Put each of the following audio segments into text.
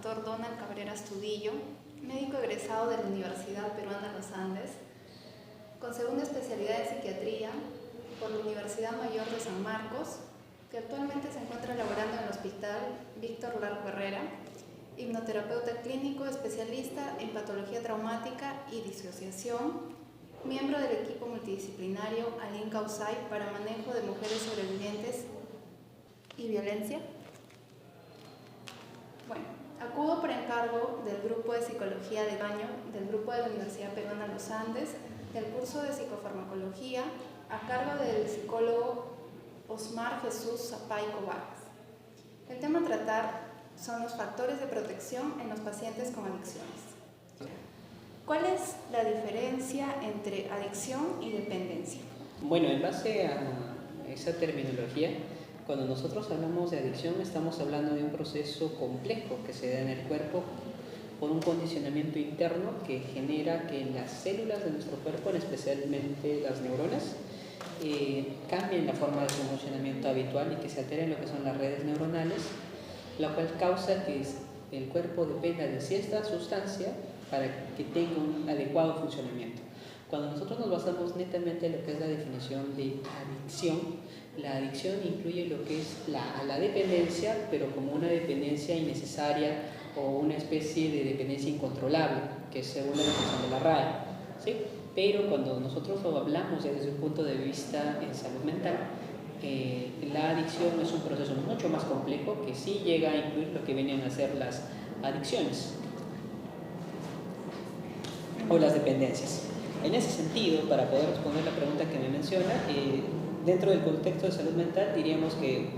doctor Donald Cabrera Astudillo, médico egresado de la Universidad Peruana Los Andes, con segunda especialidad en psiquiatría por la Universidad Mayor de San Marcos, que actualmente se encuentra laborando en el Hospital Víctor Largo Herrera, hipnoterapeuta clínico especialista en patología traumática y disociación, miembro del equipo multidisciplinario Alinca USAID para manejo de mujeres sobrevivientes y violencia. Bueno, acudo por encargo del grupo de psicología de baño del grupo de la Universidad Peruana Los Andes, del curso de psicofarmacología a cargo del psicólogo Osmar Jesús Zapaico Vargas. El tema a tratar son los factores de protección en los pacientes con adicciones. ¿Cuál es la diferencia entre adicción y dependencia? Bueno, en base a esa terminología, cuando nosotros hablamos de adicción estamos hablando de un proceso complejo que se da en el cuerpo por un condicionamiento interno que genera que las células de nuestro cuerpo, especialmente las neuronas, cambien la forma de su funcionamiento habitual y que se alteren lo que son las redes neuronales, lo cual causa que el cuerpo dependa de cierta sustancia para que tenga un adecuado funcionamiento. Cuando nosotros nos basamos netamente en lo que es la definición de adicción, la adicción incluye lo que es la dependencia, pero como una dependencia innecesaria o una especie de dependencia incontrolable, que es según la definición de la RAE, ¿sí? Pero cuando nosotros lo hablamos desde un punto de vista en salud mental, la adicción es un proceso mucho más complejo que sí llega a incluir lo que vienen a ser las adicciones o las dependencias. En ese sentido, para poder responder la pregunta que me menciona, dentro del contexto de salud mental diríamos que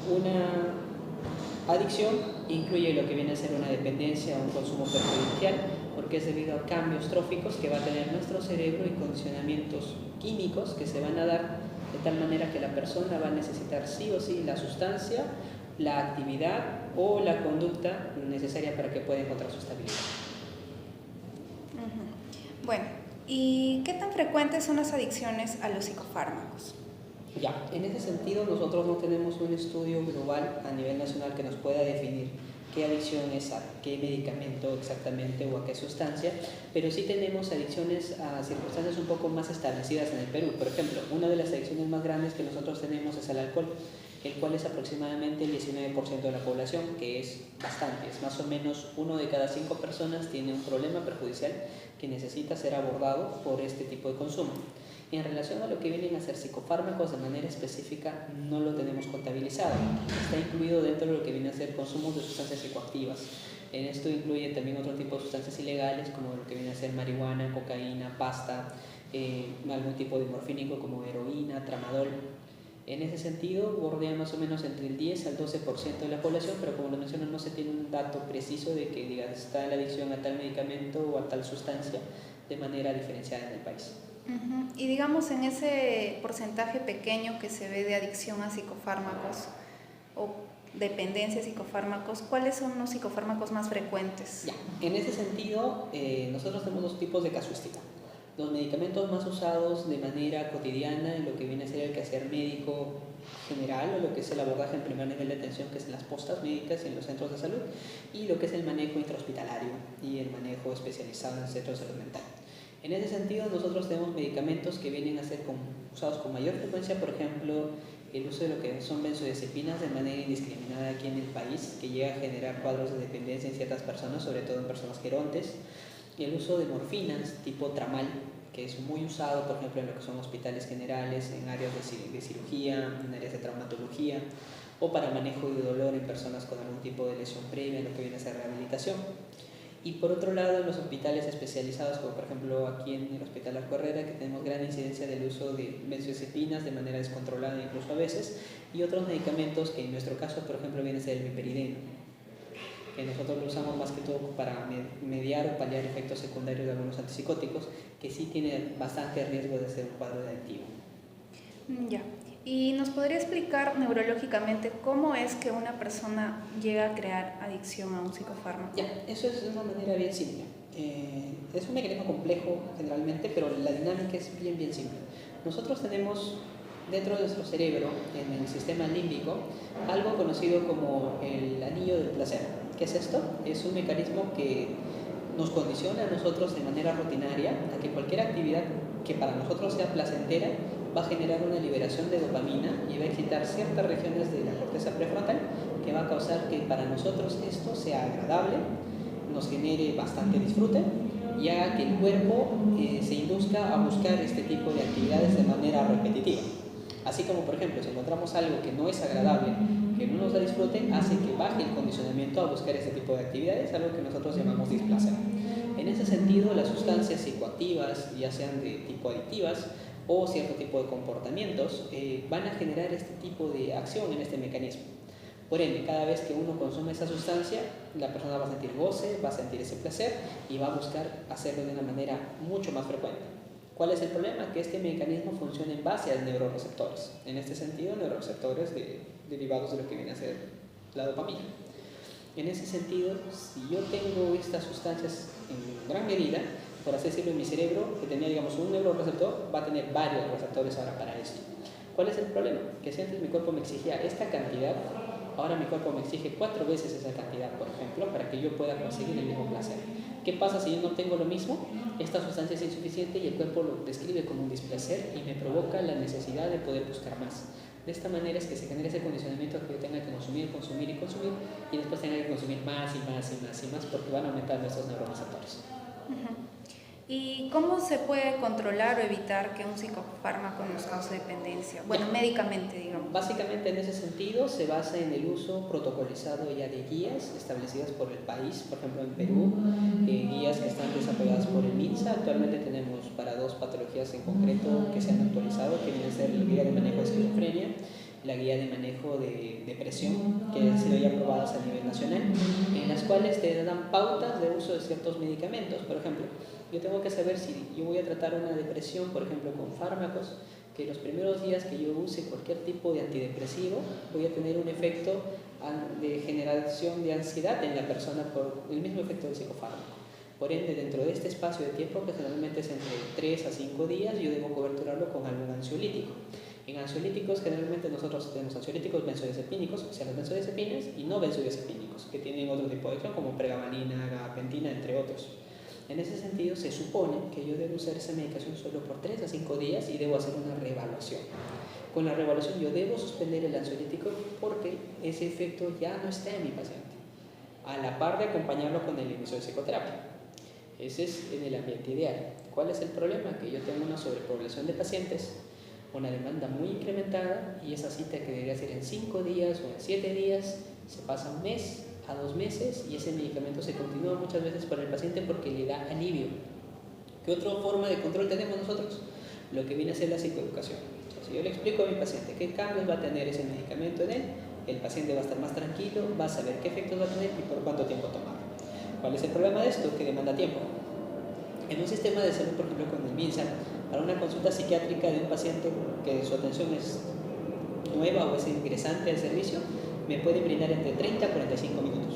una adicción incluye lo que viene a ser una dependencia o un consumo perjudicial, porque es debido a cambios tróficos que va a tener nuestro cerebro y condicionamientos químicos que se van a dar de tal manera que la persona va a necesitar sí o sí la sustancia, la actividad o la conducta necesaria para que pueda encontrar su estabilidad. Bueno, ¿y qué tan frecuentes son las adicciones a los psicofármacos? Ya, en ese sentido nosotros no tenemos un estudio global a nivel nacional que nos pueda definir qué adicción es a qué medicamento exactamente o a qué sustancia, pero sí tenemos adicciones a circunstancias un poco más establecidas en el Perú. Por ejemplo, una de las adicciones más grandes que nosotros tenemos es el alcohol, el cual es aproximadamente el 19% de la población, que es bastante, es más o menos 1 de cada 5 personas tiene un problema perjudicial que necesita ser abordado por este tipo de consumo. En relación a lo que vienen a ser psicofármacos de manera específica, no lo tenemos contabilizado. Está incluido dentro de lo que viene a ser consumos de sustancias psicoactivas. En esto incluye también otro tipo de sustancias ilegales como lo que viene a ser marihuana, cocaína, pasta, algún tipo de morfínico como heroína, tramadol. En ese sentido, bordea más o menos entre el 10 al 12% de la población, pero como lo menciono, no se tiene un dato preciso de que diga, está la adicción a tal medicamento o a tal sustancia de manera diferenciada en el país. Y digamos, en ese porcentaje pequeño que se ve de adicción a psicofármacos o dependencia a psicofármacos, ¿cuáles son los psicofármacos más frecuentes? Ya, en ese sentido, nosotros tenemos dos tipos de casuística. Los medicamentos más usados de manera cotidiana en lo que viene a ser el quehacer médico general o lo que es el abordaje en primer nivel de atención, que es en las postas médicas en los centros de salud, y lo que es el manejo intrahospitalario y el manejo especializado en el centro de salud mental. En ese sentido, nosotros tenemos medicamentos que vienen a ser usados con mayor frecuencia, por ejemplo, el uso de lo que son benzodiazepinas de manera indiscriminada aquí en el país, que llega a generar cuadros de dependencia en ciertas personas, sobre todo en personas gerontes, y el uso de morfinas tipo tramal, que es muy usado, por ejemplo, en lo que son hospitales generales, en áreas de cirugía, en áreas de traumatología, o para manejo de dolor en personas con algún tipo de lesión previa, en lo que viene a ser rehabilitación. Y por otro lado, en los hospitales especializados, como por ejemplo aquí en el Hospital Arco Herrera, que tenemos gran incidencia del uso de benzodiazepinas de manera descontrolada incluso a veces, y otros medicamentos que en nuestro caso, por ejemplo, viene a ser el meperideno, que nosotros lo usamos más que todo para mediar o paliar efectos secundarios de algunos antipsicóticos, que sí tiene bastante riesgo de ser un cuadro adictivo. Ya. ¿Y nos podría explicar neurológicamente cómo es que una persona llega a crear adicción a un psicofármaco? Ya, eso es de una manera bien simple. Es un mecanismo complejo generalmente, pero la dinámica es bien simple. Nosotros tenemos dentro de nuestro cerebro, en el sistema límbico, algo conocido como el anillo del placer. ¿Qué es esto? Es un mecanismo que nos condiciona a nosotros de manera rutinaria a que cualquier actividad que para nosotros sea placentera va a generar una liberación de dopamina y va a excitar ciertas regiones de la corteza prefrontal que va a causar que para nosotros esto sea agradable, nos genere bastante disfrute y haga que el cuerpo se induzca a buscar este tipo de actividades de manera repetitiva. Así como, por ejemplo, si encontramos algo que no es agradable, que no nos da disfrute, hace que baje el condicionamiento a buscar este tipo de actividades, algo que nosotros llamamos displacer. En ese sentido, las sustancias psicoactivas, ya sean de tipo adictivas o cierto tipo de comportamientos, van a generar este tipo de acción en este mecanismo. Por ende, cada vez que uno consume esa sustancia, la persona va a sentir goce, va a sentir ese placer y va a buscar hacerlo de una manera mucho más frecuente. ¿Cuál es el problema? Que este mecanismo funciona en base a neuroreceptores. En este sentido, neuroreceptores derivados de lo que viene a ser la dopamina. En ese sentido, si yo tengo estas sustancias en gran medida, por así decirlo, en mi cerebro, que tenía, digamos, un neuroreceptor, va a tener varios receptores ahora para esto. ¿Cuál es el problema? Que si antes mi cuerpo me exigía esta cantidad, ahora mi cuerpo me exige 4 veces esa cantidad, por ejemplo, para que yo pueda conseguir el mismo placer. ¿Qué pasa si yo no tengo lo mismo? Esta sustancia es insuficiente y el cuerpo lo describe como un displacer y me provoca la necesidad de poder buscar más. De esta manera es que se genera ese condicionamiento que yo tenga que consumir, consumir y consumir y después tenga que consumir más y más y más y más porque van aumentando estos neuroreceptores. ¿Y cómo se puede controlar o evitar que un psicofármaco nos cause dependencia? Bueno, médicamente, digamos. Básicamente en ese sentido se basa en el uso protocolizado ya de guías establecidas por el país, por ejemplo en Perú, guías que están desarrolladas por el MINSA. Actualmente tenemos para 2 patologías en concreto que se han actualizado, que viene a ser la guía de manejo de esquizofrenia, la guía de manejo de depresión, que han sido ya aprobadas a nivel nacional, en las cuales te dan pautas de uso de ciertos medicamentos. Por ejemplo, yo tengo que saber si yo voy a tratar una depresión, por ejemplo, con fármacos, que los primeros días que yo use cualquier tipo de antidepresivo voy a tener un efecto de generación de ansiedad en la persona por el mismo efecto del psicofármaco. Por ende, dentro de este espacio de tiempo, que generalmente es entre 3 a 5 días, yo debo coberturarlo con algún ansiolítico. En ansiolíticos, generalmente nosotros tenemos ansiolíticos benzodiazepínicos, o sea, las benzodiazepinas, y no benzodiazepínicos, que tienen otro tipo de acción, como pregabalina, gabapentina, entre otros. En ese sentido, se supone que yo debo usar esa medicación solo por 3 a 5 días y debo hacer una reevaluación. Con la reevaluación yo debo suspender el ansiolítico porque ese efecto ya no está en mi paciente, a la par de acompañarlo con el inicio de psicoterapia. Ese es en el ambiente ideal. ¿Cuál es el problema? Que yo tengo una sobrepoblación de pacientes, una demanda muy incrementada y esa cita que debería ser en 5 días o en 7 días se pasa 1 mes a 2 meses y ese medicamento se continúa muchas veces para el paciente porque le da alivio. ¿Qué otra forma de control tenemos nosotros? Lo que viene a ser la psicoeducación. O sea, si yo le explico a mi paciente qué cambios va a tener ese medicamento en él, el paciente va a estar más tranquilo, va a saber qué efectos va a tener y por cuánto tiempo tomarlo. ¿Cuál es el problema de esto? Que demanda tiempo. En un sistema de salud, por ejemplo, con el MINSA, para una consulta psiquiátrica de un paciente que su atención es nueva o es ingresante al servicio, me puede brindar entre 30 a 45 minutos.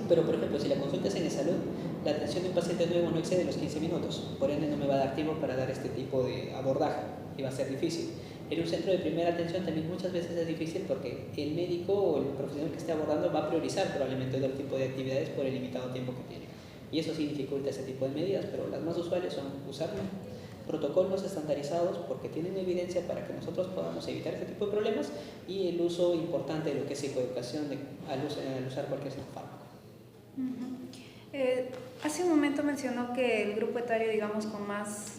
Pero, por ejemplo, si la consulta es en el salud, la atención de un paciente nuevo no excede los 15 minutos. Por ende, no me va a dar tiempo para dar este tipo de abordaje y va a ser difícil. En un centro de primera atención también muchas veces es difícil porque el médico o el profesional que esté abordando va a priorizar probablemente otro tipo de actividades por el limitado tiempo que tiene. Y eso sí dificulta ese tipo de medidas, pero las más usuales son usar protocolos estandarizados porque tienen evidencia para que nosotros podamos evitar este tipo de problemas y el uso importante de lo que es psicoeducación al usar cualquier fármaco. Hace un momento mencionó que el grupo etario, digamos, con más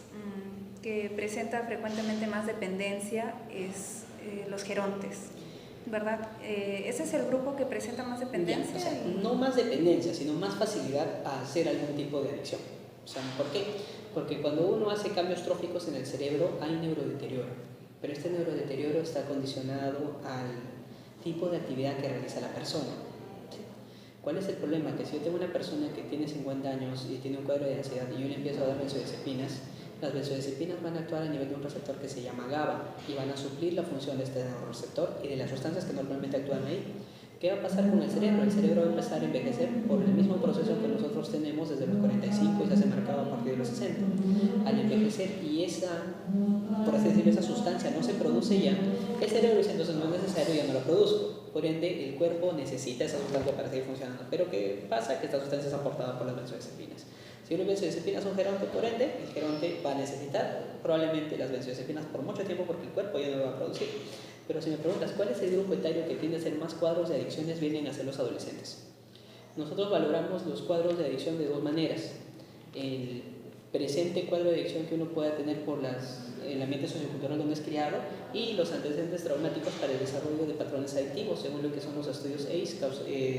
que presenta frecuentemente más dependencia es los gerontes, ¿verdad? ¿Ese es el grupo que presenta más dependencia? Bien, o sea, no más dependencia, sino más facilidad a hacer algún tipo de adicción. O sea, ¿por qué? Porque cuando uno hace cambios tróficos en el cerebro hay neurodeterioro, pero este neurodeterioro está condicionado al tipo de actividad que realiza la persona. ¿Sí? ¿Cuál es el problema? Que si yo tengo una persona que tiene 50 años y tiene un cuadro de ansiedad y yo le empiezo a dar benzodiazepinas, las benzodiazepinas van a actuar a nivel de un receptor que se llama GABA y van a suplir la función de este neuroreceptor y de las sustancias que normalmente actúan ahí. ¿Qué va a pasar con el cerebro? El cerebro va a empezar a envejecer por el mismo proceso que nosotros tenemos desde los 45 y se hace marcado a partir de los 60. Al envejecer y esa, por así decirlo, esa sustancia no se produce ya, el cerebro dice entonces no es necesario, ya no lo produzco. por ende el cuerpo necesita esa sustancia para seguir funcionando. Pero ¿qué pasa? Que esta sustancia es aportada por las benzodiazepinas. Si una benzodiazepina es un geronte, por ende, el geronte va a necesitar probablemente las benzodiazepinas por mucho tiempo porque el cuerpo ya no lo va a producir. Pero si me preguntas cuál es el grupo etario que tiende a ser más cuadros de adicciones, vienen a ser los adolescentes. Nosotros valoramos los cuadros de adicción de dos maneras. El presente cuadro de adicción que uno pueda tener por el ambiente sociocultural donde es criado y los antecedentes traumáticos para el desarrollo de patrones adictivos, según lo que son los estudios ACE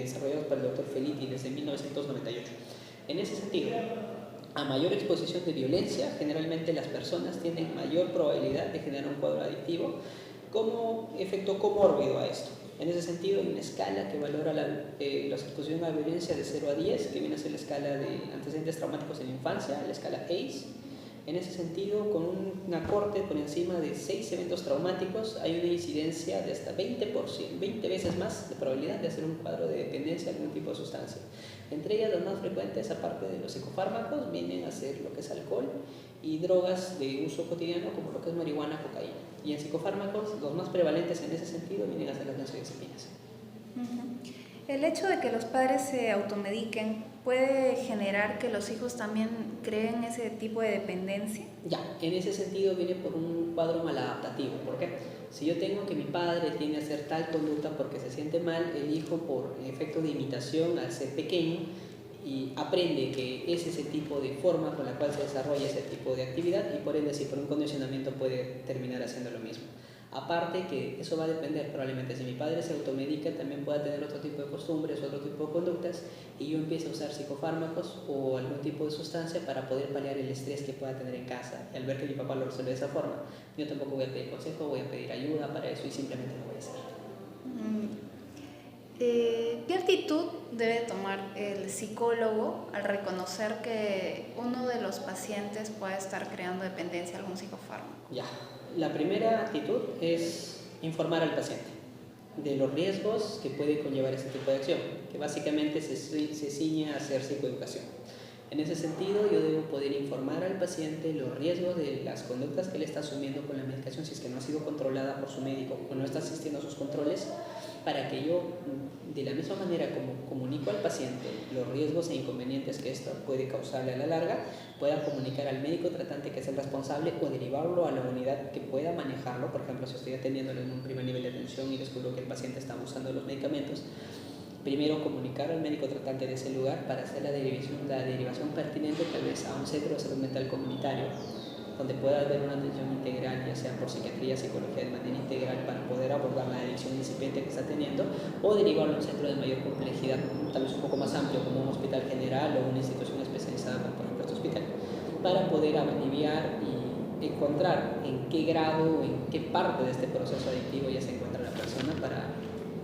desarrollados por el Dr. Felitti desde 1998. En ese sentido, a mayor exposición de violencia, generalmente las personas tienen mayor probabilidad de generar un cuadro adictivo como efecto comórbido a esto. En ese sentido, hay una escala que valora la exposición a la violencia de 0 a 10, que viene a ser la escala de antecedentes traumáticos en la infancia, la escala ACE. En ese sentido, con un acorte por encima de 6 eventos traumáticos, hay una incidencia de hasta 20 veces más de probabilidad de hacer un cuadro de dependencia a algún tipo de sustancia. Entre ellas, las más frecuentes, aparte de los psicofármacos, vienen a ser lo que es alcohol y drogas de uso cotidiano, como lo que es marihuana, cocaína. Y en psicofármacos, los más prevalentes en ese sentido vienen a ser las benzodiazepinas. El hecho de que los padres se automediquen puede generar que los hijos también creen ese tipo de dependencia. Ya, en ese sentido viene por un cuadro maladaptativo. ¿Por qué? Si yo tengo que mi padre tiene a hacer tal conducta porque se siente mal, el hijo por efecto de imitación al ser pequeño y aprende que es ese tipo de forma con la cual se desarrolla ese tipo de actividad y por ende si por un condicionamiento puede terminar haciendo lo mismo. Aparte que eso va a depender probablemente si mi padre se automedica también pueda tener otro tipo de costumbres, otro tipo de conductas y yo empiece a usar psicofármacos o algún tipo de sustancia para poder paliar el estrés que pueda tener en casa. Y al ver que mi papá lo resuelve de esa forma, yo tampoco voy a pedir consejo, voy a pedir ayuda para eso y simplemente lo voy a hacer. ¿Qué actitud debe tomar el psicólogo al reconocer que uno de los pacientes puede estar creando dependencia a algún psicofármaco? Ya, la primera actitud es informar al paciente de los riesgos que puede conllevar este tipo de acción, que básicamente se ciñe a hacer psicoeducación. En ese sentido, yo debo poder informar al paciente los riesgos de las conductas que él está asumiendo con la medicación, si es que no ha sido controlada por su médico o no está asistiendo a sus controles, para que yo, de la misma manera como comunico al paciente los riesgos e inconvenientes que esto puede causarle a la larga, pueda comunicar al médico tratante que es el responsable o derivarlo a la unidad que pueda manejarlo. Por ejemplo, si estoy atendiéndolo en un primer nivel de atención y descubro que el paciente está abusando de los medicamentos, primero comunicar al médico tratante de ese lugar para hacer la derivación pertinente tal vez a un centro de salud mental comunitario donde pueda haber una atención integral, ya sea por psiquiatría, psicología, de manera integral para poder abordar la adicción incipiente que está teniendo o derivarlo a un centro de mayor complejidad, tal vez un poco más amplio como un hospital general o una institución especializada como por ejemplo este hospital, para poder aliviar y encontrar en qué grado, en qué parte de este proceso adictivo ya se encuentra la persona para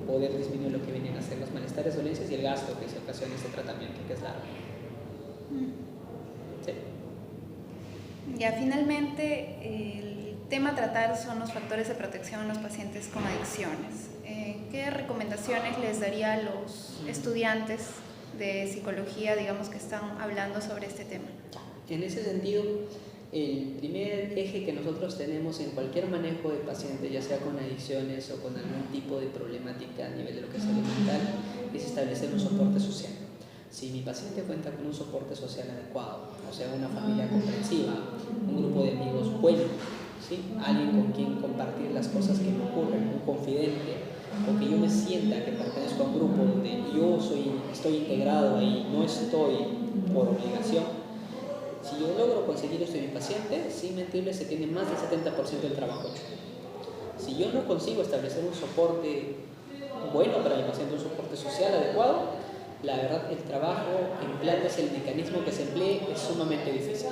poder disminuir lo que vienen a ser los malestares, dolencias y el gasto que se ocasiona este tratamiento, que es largo. Sí. Ya, finalmente, el tema a tratar son los factores de protección en los pacientes con adicciones. ¿Qué recomendaciones les daría a los estudiantes de psicología, digamos, que están hablando sobre este tema? En ese sentido, el primer eje que nosotros tenemos en cualquier manejo de pacientes, ya sea con adicciones o con algún tipo de problemática a nivel de lo que es salud mental, es establecer un soporte social. Si mi paciente cuenta con un soporte social adecuado, o sea, una familia comprensiva, un grupo de amigos bueno, ¿sí? Alguien con quien compartir las cosas que me ocurren, un confidente, o que yo me sienta que pertenezco a un grupo donde yo estoy integrado ahí, no estoy por obligación. Si yo logro conseguir esto en mi paciente, sin mentirle, se tiene más del 70% del trabajo hecho. Si yo no consigo establecer un soporte bueno para mi paciente, un soporte social adecuado, la verdad el trabajo empleándose el mecanismo que se emplee es sumamente difícil.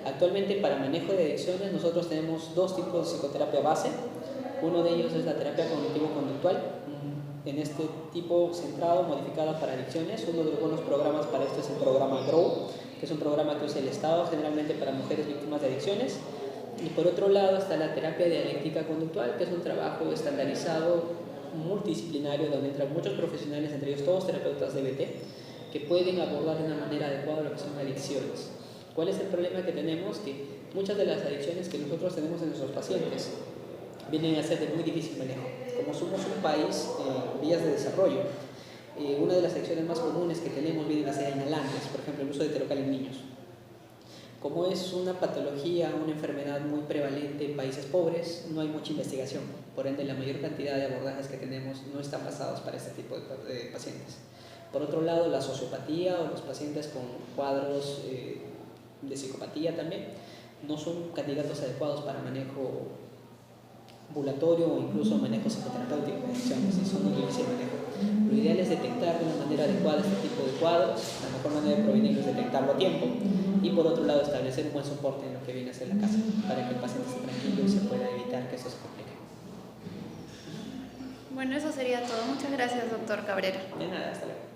Actualmente para manejo de adicciones nosotros tenemos dos tipos de psicoterapia base. Uno de ellos es la terapia cognitivo-conductual, en este tipo centrado, modificada para adicciones. Uno de los buenos programas para esto es el programa GROW, que es un programa que usa el Estado generalmente para mujeres víctimas de adicciones. Y por otro lado está la terapia dialéctica conductual, que es un trabajo estandarizado, multidisciplinario, donde entran muchos profesionales, entre ellos todos terapeutas DBT, que pueden abordar de una manera adecuada lo que son adicciones. ¿Cuál es el problema que tenemos? Que muchas de las adicciones que nosotros tenemos en nuestros pacientes vienen a ser de muy difícil manejo, como somos un país en vías de desarrollo, una de las acciones más comunes que tenemos vienen a ser inhalantes, por ejemplo el uso de Terocal en niños. Como es una patología, una enfermedad muy prevalente en países pobres, no hay mucha investigación, por ende la mayor cantidad de abordajes que tenemos no están basados para este tipo de pacientes. Por otro lado, la sociopatía o los pacientes con cuadros de psicopatía también no son candidatos adecuados para manejo ambulatorio o incluso manejo psicoterapéutico, son de difícil manejo. Lo ideal es detectar de una manera adecuada este tipo de cuadros, la mejor manera de prevenirlo es detectarlo a tiempo y por otro lado establecer un buen soporte en lo que viene a ser la casa para que el paciente esté tranquilo y se pueda evitar que eso se complique. Bueno, eso sería todo. Muchas gracias, doctor Cabrera. De nada, hasta luego.